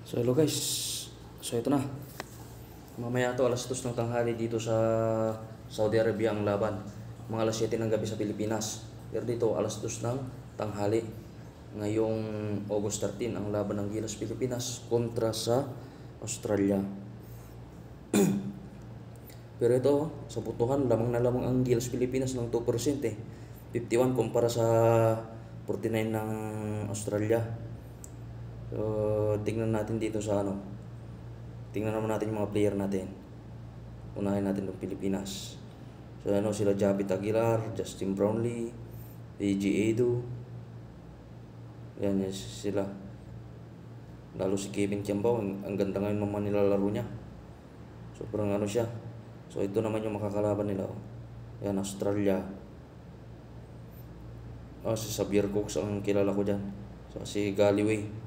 So hello guys, so ito na. Mamaya to alas 2 ng tanghali dito sa Saudi Arabia ang laban. Mga alas 7 ng gabi sa Pilipinas. Pero dito alas 2 ng tanghali. Ngayong August 13 ang laban ng Gilas Pilipinas kontra sa Australia. Pero ito, sa butuhan, lamang na lamang ang Gilas Pilipinas ng 2% eh. 51 kumpara sa 49 ng Australia. So, tingnan natin dito sa ano. Tingnan naman natin yung mga player natin. Unahin natin ng Pilipinas. So, ano sila Japit Aguilar, Justin Brownlee, AJ Edu. Yan sila. Lalo si Kevin Kiambao, ang ganda ngayon naman nilalaro niya. Sobrang ano siya. So, ito naman yung makakalaban nila. Yan, Australia. Si Xavier Cooks ang kilala ko dyan. So, si Galloway.